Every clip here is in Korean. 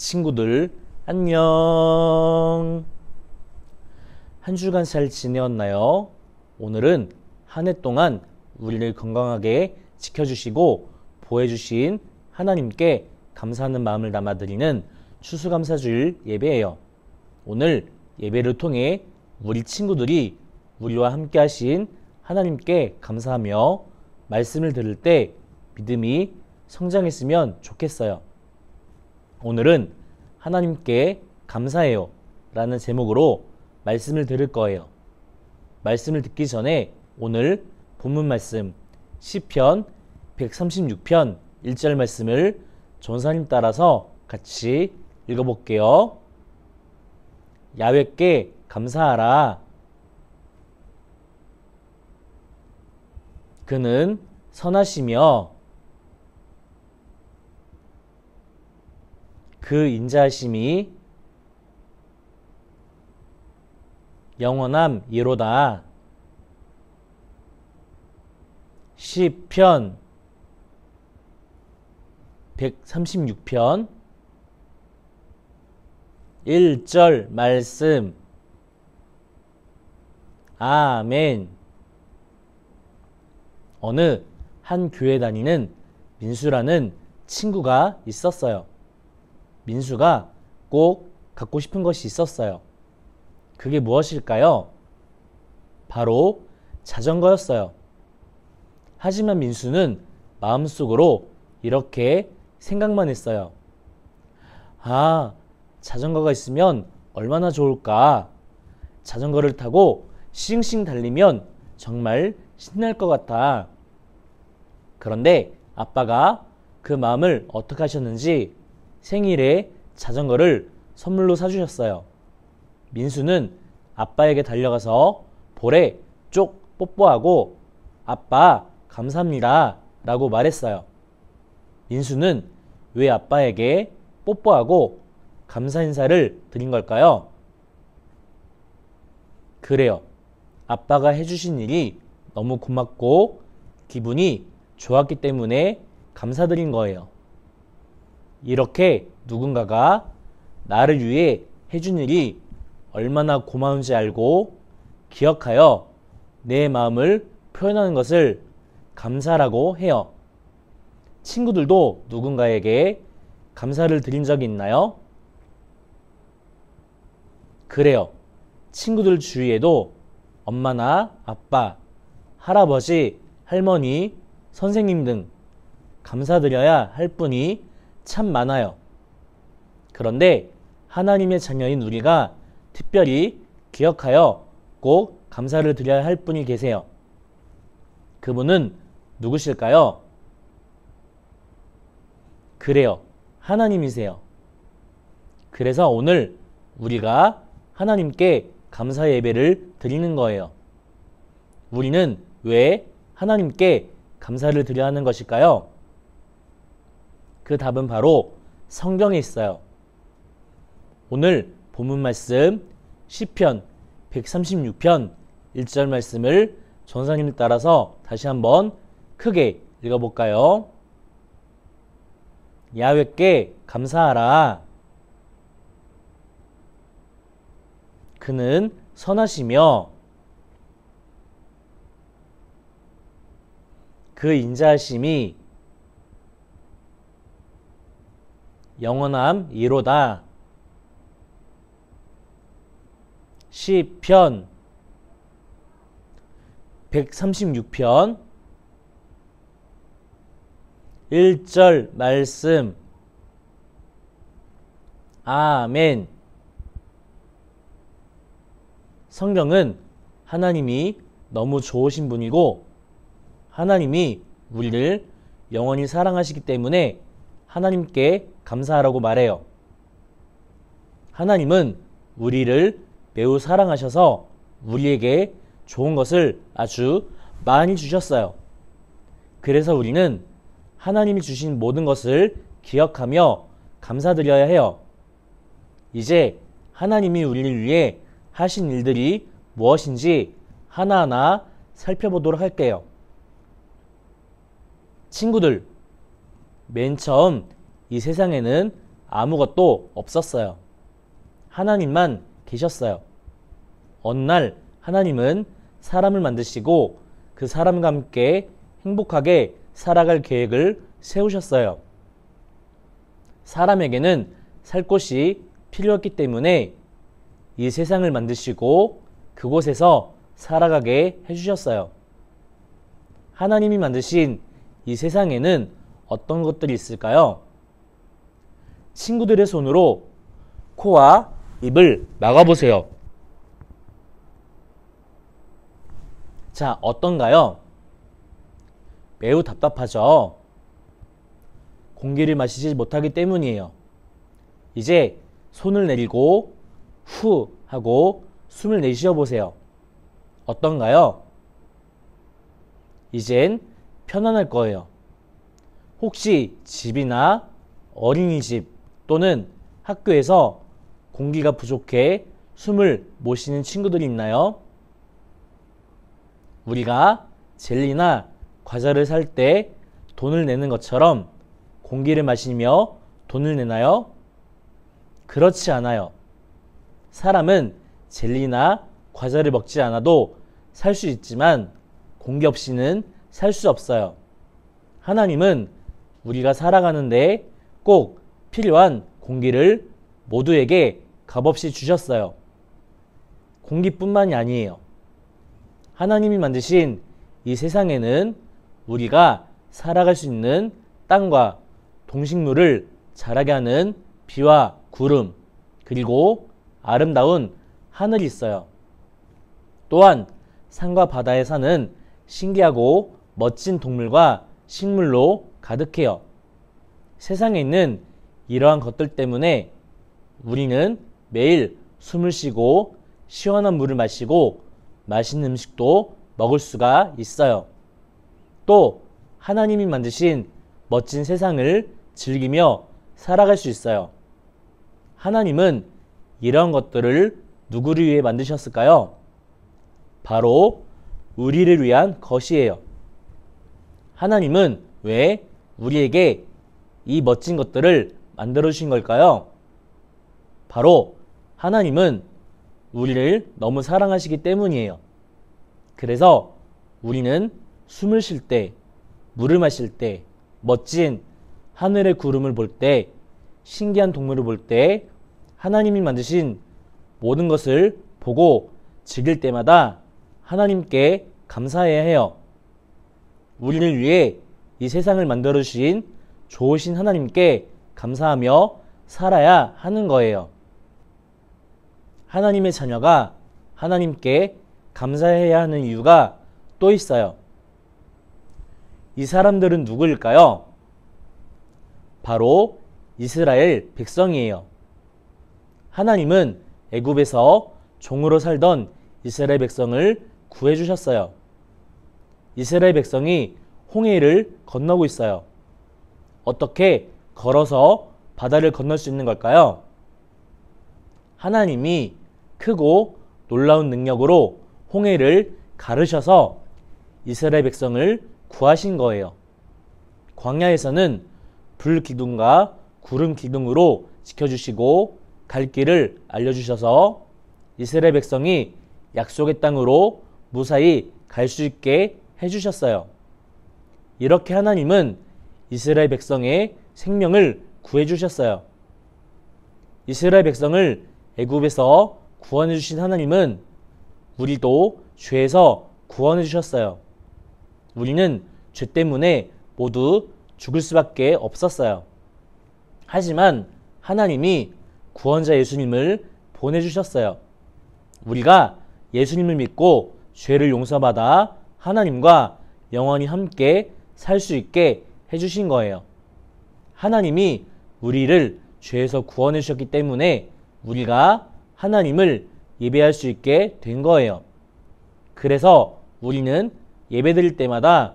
친구들 안녕. 한 주간 잘 지내었나요? 오늘은 한 해 동안 우리를 건강하게 지켜주시고 보호해주신 하나님께 감사하는 마음을 담아드리는 추수감사주일 예배예요. 오늘 예배를 통해 우리 친구들이 우리와 함께 하신 하나님께 감사하며 말씀을 들을 때 믿음이 성장했으면 좋겠어요. 오늘은 하나님께 감사해요 라는 제목으로 말씀을 들을 거예요. 말씀을 듣기 전에 오늘 본문 말씀 시편 136편 1절 말씀을 전사님 따라서 같이 읽어볼게요. 야훼께 감사하라. 그는 선하시며 그 인자하심이 영원함이로다. 시편 136편 1절 말씀. 아멘. 어느 한 교회 다니는 민수라는 친구가 있었어요. 민수가 꼭 갖고 싶은 것이 있었어요. 그게 무엇일까요? 바로 자전거였어요. 하지만 민수는 마음속으로 이렇게 생각만 했어요. 아, 자전거가 있으면 얼마나 좋을까? 자전거를 타고 싱싱 달리면 정말 신날 것 같아. 그런데 아빠가 그 마음을 어떻게 하셨는지 생일에 자전거를 선물로 사주셨어요. 민수는 아빠에게 달려가서 볼에 쪽 뽀뽀하고 아빠 감사합니다 라고 말했어요. 민수는 왜 아빠에게 뽀뽀하고 감사 인사를 드린 걸까요? 그래요. 아빠가 해주신 일이 너무 고맙고 기분이 좋았기 때문에 감사드린 거예요. 이렇게 누군가가 나를 위해 해준 일이 얼마나 고마운지 알고 기억하여 내 마음을 표현하는 것을 감사라고 해요. 친구들도 누군가에게 감사를 드린 적이 있나요? 그래요. 친구들 주위에도 엄마나 아빠, 할아버지, 할머니, 선생님 등 감사드려야 할 분이 참 많아요. 그런데 하나님의 자녀인 우리가 특별히 기억하여 꼭 감사를 드려야 할 분이 계세요. 그분은 누구실까요? 그래요. 하나님이세요. 그래서 오늘 우리가 하나님께 감사 예배를 드리는 거예요. 우리는 왜 하나님께 감사를 드려야 하는 것일까요? 그 답은 바로 성경에 있어요. 오늘 본문 말씀 시편 136편 1절 말씀을 전사님을 따라서 다시 한번 크게 읽어볼까요? 야훼께 감사하라. 그는 선하시며 그 인자하심이 영원함이로다. 시편 136편 1절 말씀. 아멘. 성경은 하나님이 너무 좋으신 분이고 하나님이 우리를 영원히 사랑하시기 때문에 하나님께 감사하라고 말해요. 하나님은 우리를 매우 사랑하셔서 우리에게 좋은 것을 아주 많이 주셨어요. 그래서 우리는 하나님이 주신 모든 것을 기억하며 감사드려야 해요. 이제 하나님이 우리를 위해 하신 일들이 무엇인지 하나하나 살펴보도록 할게요. 친구들, 맨 처음 이 세상에는 아무것도 없었어요. 하나님만 계셨어요. 어느 날 하나님은 사람을 만드시고 그 사람과 함께 행복하게 살아갈 계획을 세우셨어요. 사람에게는 살 곳이 필요했기 때문에 이 세상을 만드시고 그곳에서 살아가게 해주셨어요. 하나님이 만드신 이 세상에는 어떤 것들이 있을까요? 친구들의 손으로 코와 입을 막아보세요. 자, 어떤가요? 매우 답답하죠? 공기를 마시지 못하기 때문이에요. 이제 손을 내리고 후 하고 숨을 내쉬어 보세요. 어떤가요? 이젠 편안할 거예요. 혹시 집이나 어린이집 또는 학교에서 공기가 부족해 숨을 못 쉬는 친구들이 있나요? 우리가 젤리나 과자를 살 때 돈을 내는 것처럼 공기를 마시며 돈을 내나요? 그렇지 않아요. 사람은 젤리나 과자를 먹지 않아도 살 수 있지만 공기 없이는 살 수 없어요. 하나님은 우리가 살아가는데 꼭 필요한 공기를 모두에게 값없이 주셨어요. 공기뿐만이 아니에요. 하나님이 만드신 이 세상에는 우리가 살아갈 수 있는 땅과 동식물을 자라게 하는 비와 구름, 그리고 아름다운 하늘이 있어요. 또한 산과 바다에 사는 신기하고 멋진 동물과 식물로 가득해요. 세상에 있는 이러한 것들 때문에 우리는 매일 숨을 쉬고 시원한 물을 마시고 맛있는 음식도 먹을 수가 있어요. 또 하나님이 만드신 멋진 세상을 즐기며 살아갈 수 있어요. 하나님은 이런 것들을 누구를 위해 만드셨을까요? 바로 우리를 위한 것이에요. 하나님은 왜 우리에게 이 멋진 것들을 만들어 주신 걸까요? 바로 하나님은 우리를 너무 사랑하시기 때문이에요. 그래서 우리는 숨을 쉴 때, 물을 마실 때, 멋진 하늘의 구름을 볼 때, 신기한 동물을 볼 때, 하나님이 만드신 모든 것을 보고 즐길 때마다 하나님께 감사해야 해요. 우리를 위해 이 세상을 만들어 주신 좋으신 하나님께 감사하며 살아야 하는 거예요. 하나님의 자녀가 하나님께 감사해야 하는 이유가 또 있어요. 이 사람들은 누구일까요? 바로 이스라엘 백성이에요. 하나님은 애굽에서 종으로 살던 이스라엘 백성을 구해주셨어요. 이스라엘 백성이 홍해를 건너고 있어요. 어떻게 걸어서 바다를 건널 수 있는 걸까요? 하나님이 크고 놀라운 능력으로 홍해를 가르셔서 이스라엘 백성을 구하신 거예요. 광야에서는 불 기둥과 구름 기둥으로 지켜주시고 갈 길을 알려주셔서 이스라엘 백성이 약속의 땅으로 무사히 갈 수 있게 해주셨어요. 이렇게 하나님은 이스라엘 백성의 생명을 구해주셨어요. 이스라엘 백성을 애굽에서 구원해 주신 하나님은 우리도 죄에서 구원해 주셨어요. 우리는 죄 때문에 모두 죽을 수밖에 없었어요. 하지만 하나님이 구원자 예수님을 보내주셨어요. 우리가 예수님을 믿고 죄를 용서받아 하나님과 영원히 함께 살 수 있게 해주신 거예요. 하나님이 우리를 죄에서 구원해 주셨기 때문에 우리가 하나님을 예배할 수 있게 된 거예요. 그래서 우리는 예배드릴 때마다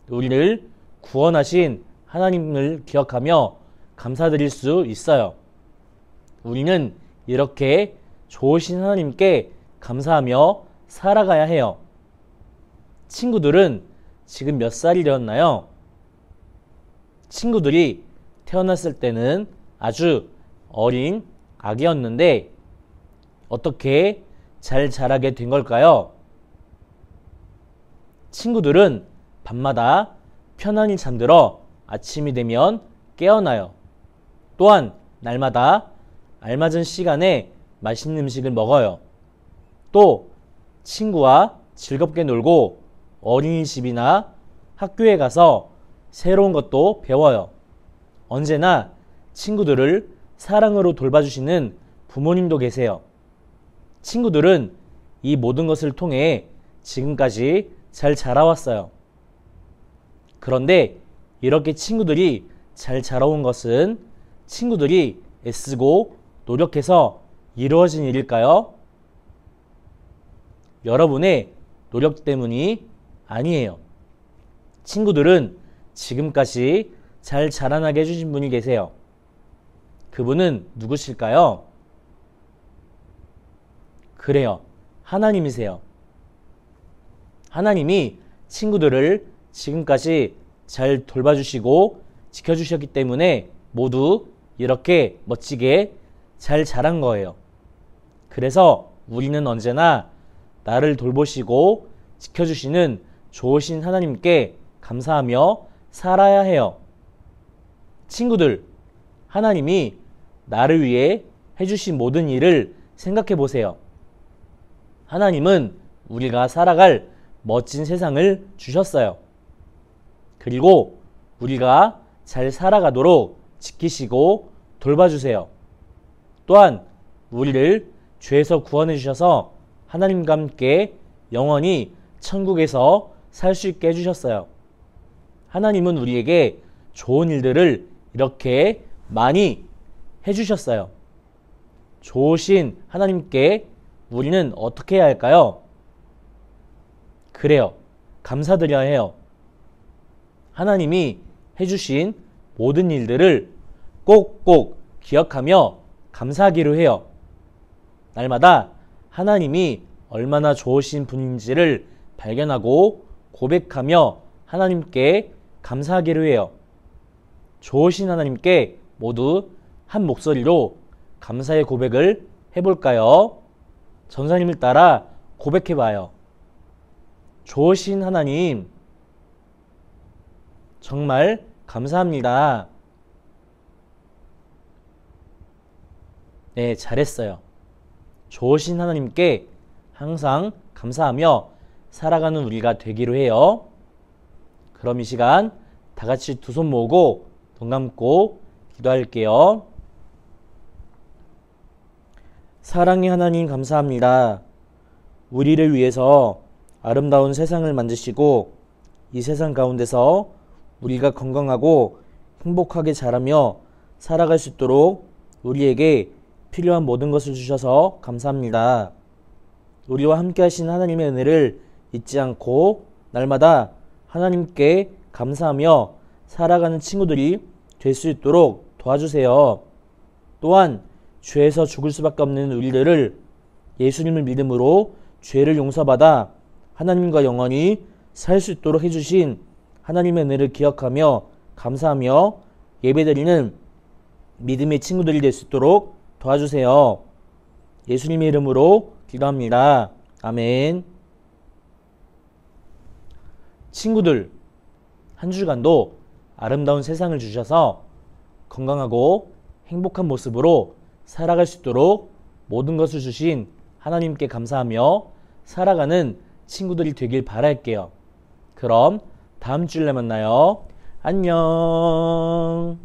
우리를 구원하신 하나님을 기억하며 감사드릴 수 있어요. 우리는 이렇게 좋으신 하나님께 감사하며 살아가야 해요. 친구들은 지금 몇 살이 되었나요? 친구들이 태어났을 때는 아주 어린 아기였는데 어떻게 잘 자라게 된 걸까요? 친구들은 밤마다 편안히 잠들어 아침이 되면 깨어나요. 또한 날마다 알맞은 시간에 맛있는 음식을 먹어요. 또 친구와 즐겁게 놀고 어린이집이나 학교에 가서 새로운 것도 배워요. 언제나 친구들을 사랑으로 돌봐주시는 부모님도 계세요. 친구들은 이 모든 것을 통해 지금까지 잘 자라왔어요. 그런데 이렇게 친구들이 잘 자라온 것은 친구들이 애쓰고 노력해서 이루어진 일일까요? 여러분의 노력 때문이 아니에요. 친구들은 지금까지 잘 자라나게 해주신 분이 계세요. 그분은 누구실까요? 그래요. 하나님이세요. 하나님이 친구들을 지금까지 잘 돌봐주시고 지켜주셨기 때문에 모두 이렇게 멋지게 잘 자란 거예요. 그래서 우리는 언제나 나를 돌보시고 지켜주시는 좋으신 하나님께 감사하며 살아야 해요. 친구들, 하나님이 나를 위해 해주신 모든 일을 생각해 보세요. 하나님은 우리가 살아갈 멋진 세상을 주셨어요. 그리고 우리가 잘 살아가도록 지키시고 돌봐주세요. 또한 우리를 죄에서 구원해 주셔서 하나님과 함께 영원히 천국에서 살 수 있게 해주셨어요. 하나님은 우리에게 좋은 일들을 이렇게 많이 해주셨어요. 좋으신 하나님께 우리는 어떻게 해야 할까요? 그래요. 감사드려야 해요. 하나님이 해주신 모든 일들을 꼭꼭 기억하며 감사하기로 해요. 날마다 하나님이 얼마나 좋으신 분인지를 발견하고 고백하며 하나님께 감사하기로 해요. 좋으신 하나님께 모두 한 목소리로 감사의 고백을 해볼까요? 전사님을 따라 고백해봐요. 좋으신 하나님, 정말 감사합니다. 네, 잘했어요. 좋으신 하나님께 항상 감사하며 살아가는 우리가 되기로 해요. 그럼 이 시간 다 같이 두 손 모으고 눈 감고 기도할게요. 사랑의 하나님 감사합니다. 우리를 위해서 아름다운 세상을 만드시고 이 세상 가운데서 우리가 건강하고 행복하게 자라며 살아갈 수 있도록 우리에게 필요한 모든 것을 주셔서 감사합니다. 우리와 함께 하신 하나님의 은혜를 잊지 않고 날마다 하나님께 감사하며 살아가는 친구들이 될 수 있도록 도와주세요. 또한 죄에서 죽을 수밖에 없는 우리들을 예수님을 믿음으로 죄를 용서받아 하나님과 영원히 살 수 있도록 해주신 하나님의 은혜를 기억하며 감사하며 예배드리는 믿음의 친구들이 될 수 있도록 도와주세요. 예수님의 이름으로 기도합니다. 아멘. 친구들, 한 주간도 아름다운 세상을 주셔서 건강하고 행복한 모습으로 살아갈 수 있도록 모든 것을 주신 하나님께 감사하며 살아가는 친구들이 되길 바랄게요. 그럼 다음 주에 만나요. 안녕.